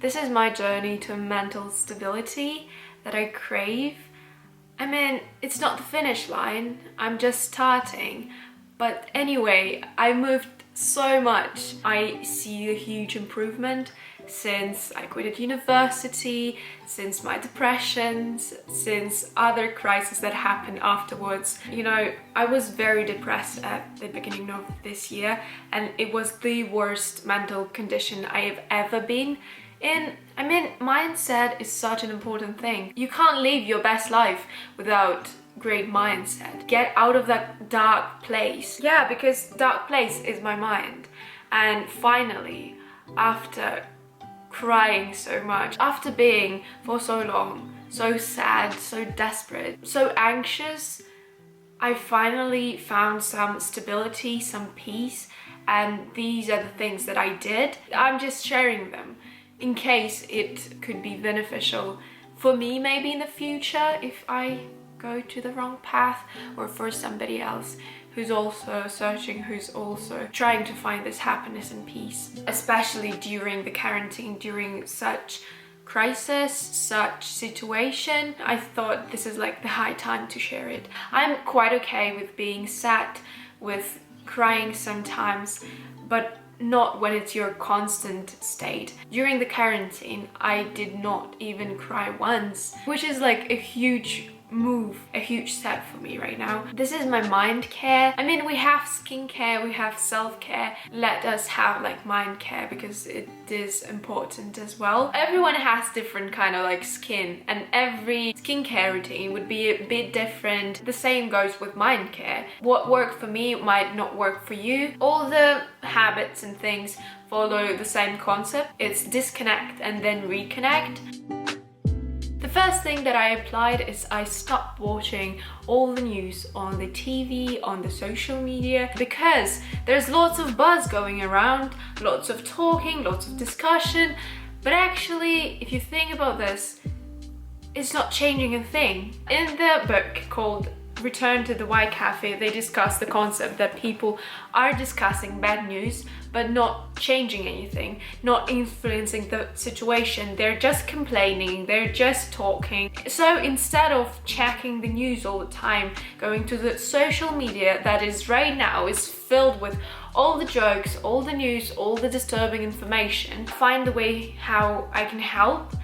This is my journey to mental stability that I crave. I mean, it's not the finish line, I'm just starting. But anyway, I moved so much. I see a huge improvement since I quitted university, since my depressions, since other crises that happened afterwards. You know, I was very depressed at the beginning of this year, and it was the worst mental condition I have ever been in. I mean, mindset is such an important thing. You can't live your best life without great mindset. Get out of that dark place. Yeah, because dark place is my mind. And finally, after crying so much, after being for so long so sad, so desperate, so anxious, I finally found some stability, some peace, and these are the things that I did. I'm just sharing them in case it could be beneficial for me maybe in the future if I go to the wrong path, or for somebody else who's also searching, who's also trying to find this happiness and peace, especially during the quarantine, during such crisis, such situation. I thought this is like the high time to share it. I'm quite okay with being sad, with crying sometimes, but not when it's your constant state. During the quarantine, I did not even cry once, which is like a huge move, a huge step for me right now. This is my mind care. I mean, we have skincare, we have self-care. Let us have like mind care because it is important as well. Everyone has different kind of like skin, and every skincare routine would be a bit different. The same goes with mind care. What worked for me might not work for you. All the habits and things follow the same concept. It's disconnect and then reconnect. The first thing that I applied is I stopped watching all the news on the TV, on the social media, because there's lots of buzz going around, lots of talking, lots of discussion, but actually, if you think about this, it's not changing a thing. In the book called Return to the White Cafe, they discuss the concept that people are discussing bad news but not changing anything, not influencing the situation. They're just complaining, they're just talking. So instead of checking the news all the time, going to the social media that is right now is filled with all the jokes, all the news, all the disturbing information, find a way how I can help,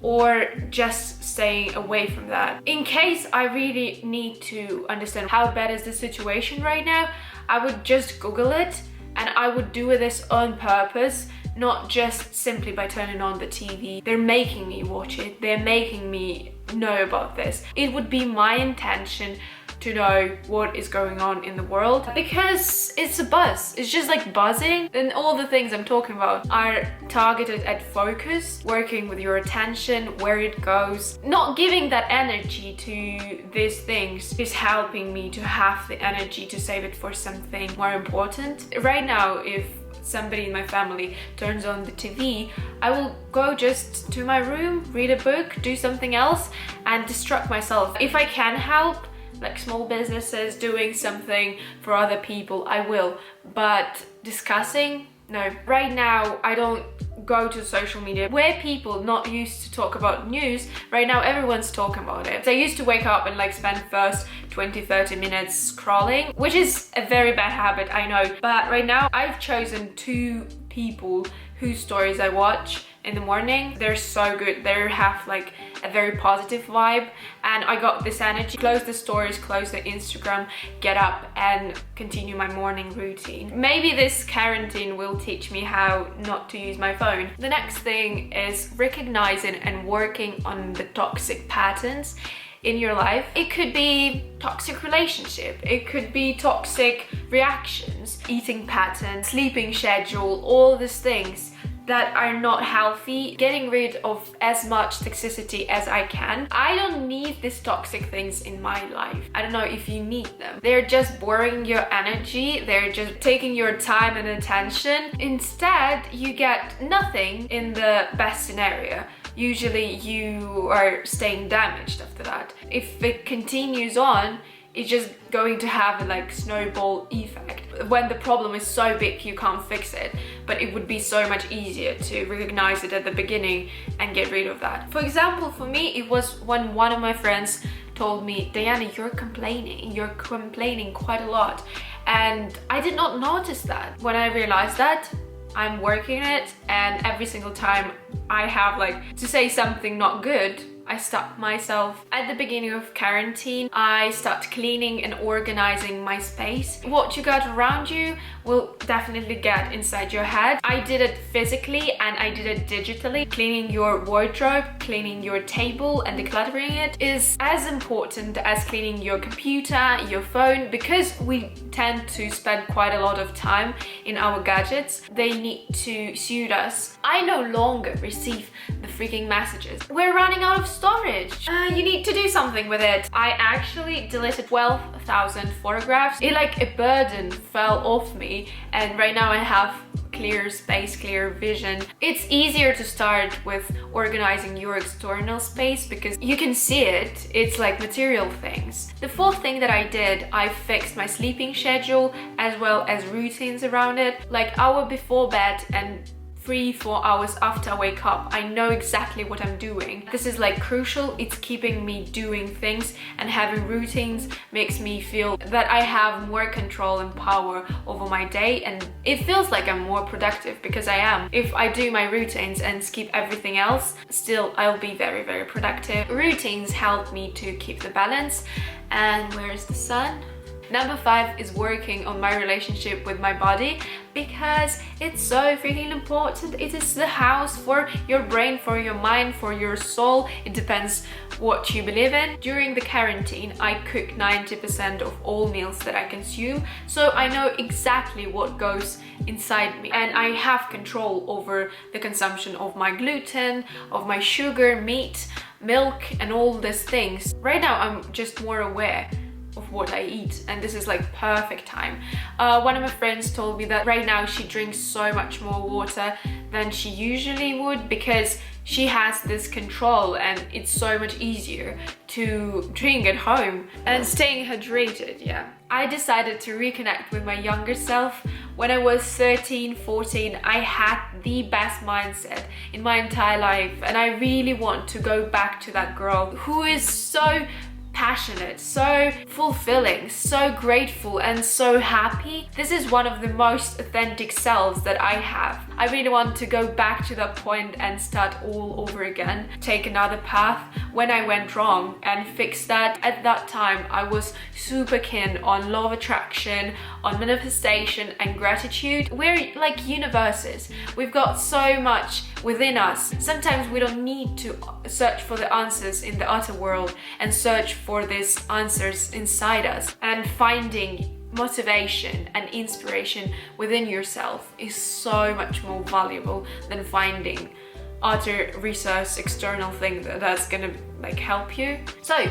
or just staying away from that. In case I really need to understand how bad is the situation right now, I would just Google it, and I would do this on purpose, not just simply by turning on the TV. They're making me watch it, they're making me know about this. It would be my intention to know what is going on in the world, because it's a buzz. It's just like buzzing, and all the things I'm talking about are targeted at focus, working with your attention, where it goes. Not giving that energy to these things is helping me to have the energy to save it for something more important. Right now, if somebody in my family turns on the TV, I will go just to my room, read a book, do something else, and distract myself. If I can help, like small businesses, doing something for other people, I will. But discussing, no. Right now, I don't go to social media where people not used to talk about news. Right now, everyone's talking about it. So I used to wake up and like spend first 20-30 minutes scrolling, which is a very bad habit, I know. But right now, I've chosen 2 people whose stories I watch in the morning. They're so good. They have like a very positive vibe, and I got this energy. Close the stories, close the Instagram, get up and continue my morning routine. Maybe this quarantine will teach me how not to use my phone. The next thing is recognizing and working on the toxic patterns in your life. It could be toxic relationship, it could be toxic reactions, eating patterns, sleeping schedule, all these things that are not healthy, getting rid of as much toxicity as I can. I don't need these toxic things in my life. I don't know if you need them. They're just boring your energy, they're just taking your time and attention. Instead, you get nothing in the best scenario. Usually you are staying damaged after that. If it continues on, it's just going to have a like snowball effect. when the problem is so big you can't fix it, but it would be so much easier to recognize it at the beginning and get rid of that. For example, for me, it was when one of my friends told me, Diana, you're complaining quite a lot. And I did not notice that. When I realized that, I'm working it, and every single time I have like to say something not good, I stop myself. At the beginning of quarantine, I start cleaning and organizing my space. What you got around you will definitely get inside your head. I did it physically and I did it digitally. Cleaning your wardrobe, cleaning your table and decluttering it is as important as cleaning your computer, your phone, because we tend to spend quite a lot of time in our gadgets. They need to suit us. I no longer receive the freaking messages. We're running out of storage. You need to do something with it. I actually deleted 12,000 photographs. It like a burden fell off me, and right now I have clear space, clear vision. It's easier to start with organizing your external space because you can see it. It's like material things. The fourth thing that I did, I fixed my sleeping schedule as well as routines around it, like hour before bed and 3-4 hours after I wake up. I know exactly what I'm doing. This is like crucial. It's keeping me doing things, and having routines makes me feel that I have more control and power over my day, and it feels like I'm more productive because I am. If I do my routines and skip everything else, still I'll be very, very productive. Routines help me to keep the balance. And where is the sun? Number 5 is working on my relationship with my body, because it's so freaking important. It is the house for your brain, for your mind, for your soul. It depends what you believe in. During the quarantine, I cook 90% of all meals that I consume, so I know exactly what goes inside me, and I have control over the consumption of my gluten, of my sugar, meat, milk, and all these things. Right now, I'm just more aware of what I eat, and this is like perfect time. One of my friends told me that right now she drinks so much more water than she usually would because she has this control, and it's so much easier to drink at home and staying hydrated. Yeah, I decided to reconnect with my younger self. When I was 13, 14, I had the best mindset in my entire life, and I really want to go back to that girl who is so passionate, so fulfilling, so grateful, and so happy. This is one of the most authentic selves that I have. I really want to go back to that point and start all over again, take another path when I went wrong and fix that. At that time, I was super keen on law of attraction, on manifestation and gratitude. We're like universes. We've got so much within us. Sometimes we don't need to search for the answers in the outer world and search for these answers inside us. And finding motivation and inspiration within yourself is so much more valuable than finding outer resource, external thing that's gonna like help you. So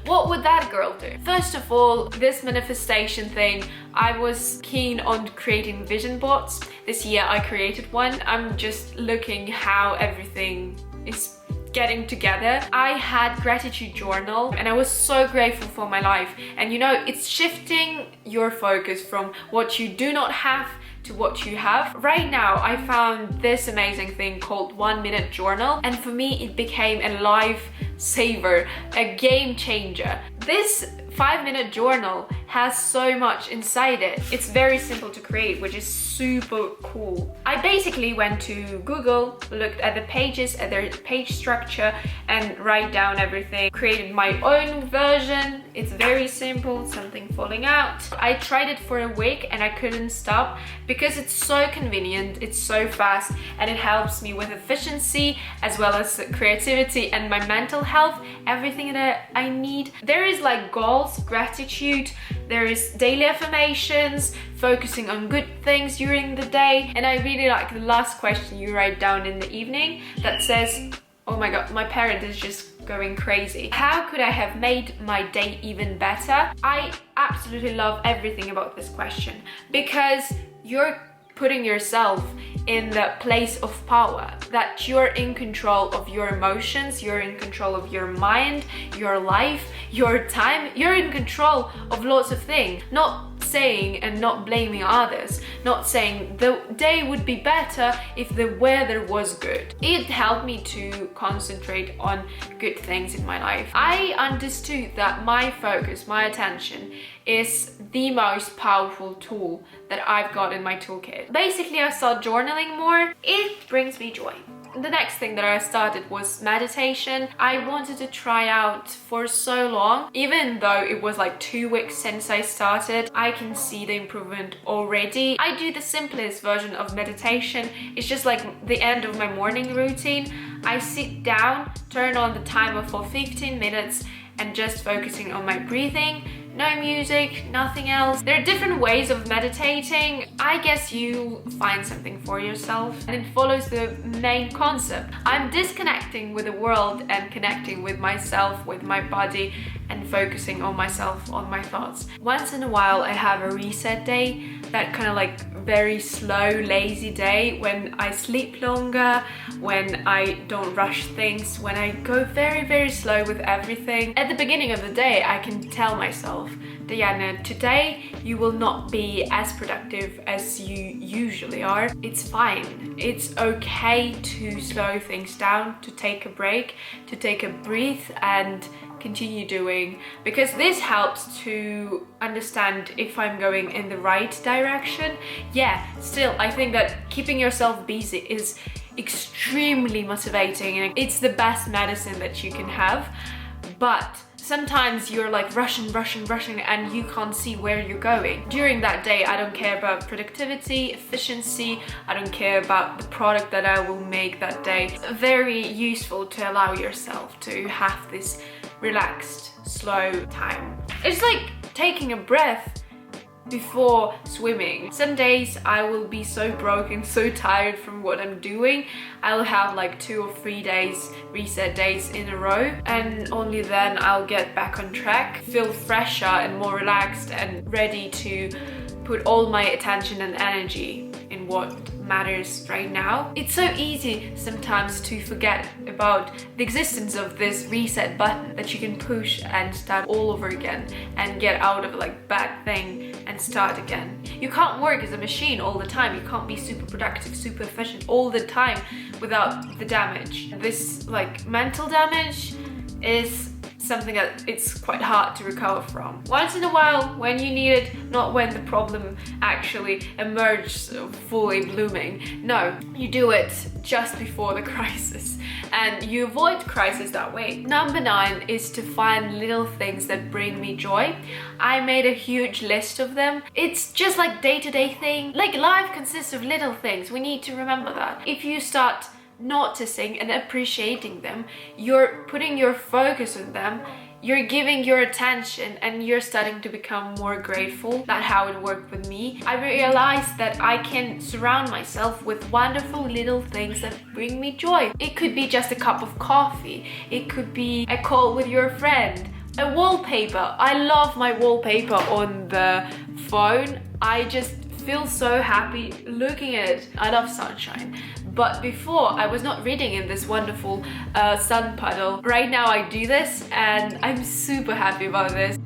what would that girl do? First of all, this manifestation thing, I was keen on creating vision boards. This year I created one. I'm just looking how everything is getting together. I had gratitude journal, and I was so grateful for my life. And you know, it's shifting your focus from what you do not have to what you have. Right now, I found this amazing thing called 1 Minute Journal, and for me, it became a lifesaver, a game changer. This 5-minute journal has so much inside it. It's very simple to create, which is super cool. I basically went to Google, looked at the pages, at their page structure, and write down everything. Created my own version. It's very simple, something falling out. I tried it for a week and I couldn't stop because it's so convenient, it's so fast, and it helps me with efficiency as well as creativity and my mental health, everything that I need. There is like goals, gratitude, there is daily affirmations, focusing on good things during the day, and I really like the last question you write down in the evening that says, oh my god, my parent is just going crazy. How could I have made my day even better? I absolutely love everything about this question because you're putting yourself in the place of power, that you're in control of your emotions, you're in control of your mind, your life, your time, you're in control of lots of things. Not saying and not blaming others, not saying the day would be better if the weather was good. It helped me to concentrate on good things in my life. I understood that my focus, my attention, is the most powerful tool that I've got in my toolkit. Basically, I started journaling more. It brings me joy. The next thing that I started was meditation. I wanted to try out for so long. Even though it was like 2 weeks since I started, I can see the improvement already. I do the simplest version of meditation. It's just like the end of my morning routine. I sit down, turn on the timer for 15 minutes and just focusing on my breathing. No music, nothing else. There are different ways of meditating. I guess you find something for yourself, and it follows the main concept. I'm disconnecting with the world and connecting with myself, with my body, and focusing on myself, on my thoughts. Once in a while, I have a reset day, that kind of like very slow, lazy day when I sleep longer, when I don't rush things, when I go very, very slow with everything. At the beginning of the day, I can tell myself, Diana, today you will not be as productive as you usually are. It's fine. It's okay to slow things down, to take a break, to take a breath and continue doing, because this helps to understand if I'm going in the right direction. Yeah, still, I think that keeping yourself busy is extremely motivating and it's the best medicine that you can have. But sometimes you're like rushing and you can't see where you're going. During that day, I don't care about productivity, efficiency, I don't care about the product that I will make that day. It's very useful to allow yourself to have this relaxed, slow time. It's like taking a breath before swimming. Some days I will be so broken, so tired from what I'm doing. I'll have like 2 or 3 days, reset days in a row, and only then I'll get back on track, feel fresher and more relaxed and ready to put all my attention and energy in what matters right now. It's so easy sometimes to forget about the existence of this reset button that you can push and start all over again and get out of like bad thing and start again. You can't work as a machine all the time. You can't be super productive, super efficient all the time without the damage. This like mental damage is something that it's quite hard to recover from. Once in a while, when you need it, not when the problem actually emerges fully blooming. No, you do it just before the crisis, and you avoid crisis that way. Number 9 is to find little things that bring me joy. I made a huge list of them. It's just like day-to-day thing. Like life consists of little things. We need to remember that. If you start noticing and appreciating them, you're putting your focus on them, you're giving your attention, and you're starting to become more grateful. That's how it worked with me. I realized that I can surround myself with wonderful little things that bring me joy. It could be just a cup of coffee, it could be a call with your friend, a wallpaper. I love my wallpaper on the phone. I just feel so happy looking at it. I love sunshine. But before, I was not reading in this wonderful sun puddle. Right now I do this and I'm super happy about this.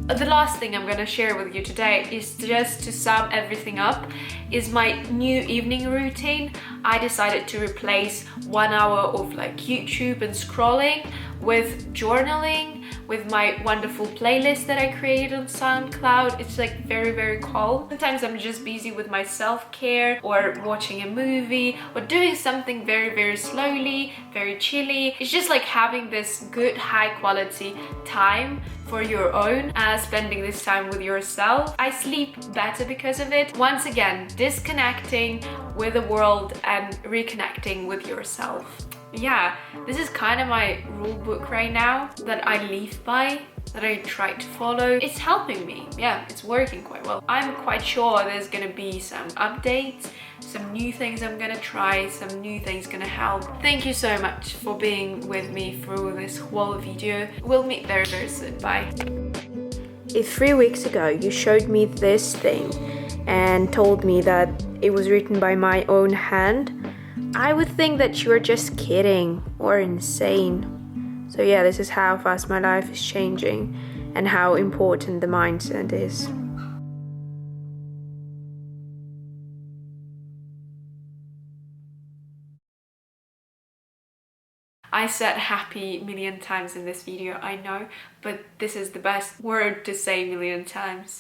The last thing I'm gonna share with you today is just to sum everything up, is my new evening routine. I decided to replace 1 hour of like YouTube and scrolling with journaling, with my wonderful playlist that I created on SoundCloud. It's like very, very calm. Sometimes I'm just busy with my self-care or watching a movie or doing something very, very slowly, very chilly. It's just like having this good, high quality time for your own, spending this time with yourself. I sleep better because of it. Once again, disconnecting with the world and reconnecting with yourself. Yeah, this is kind of my rule book right now that I live by, that I try to follow. It's helping me. Yeah, it's working quite well. I'm quite sure there's gonna be some updates, some new things I'm gonna try, some new things gonna help. Thank you so much for being with me through this whole video. We'll meet very, very soon. Bye. If 3 weeks ago you showed me this thing and told me that it was written by my own hand, I would think that you were just kidding or insane. So yeah, this is how fast my life is changing. and how important the mindset is. I said happy a million times in this video, I know, but this is the best word to say a million times.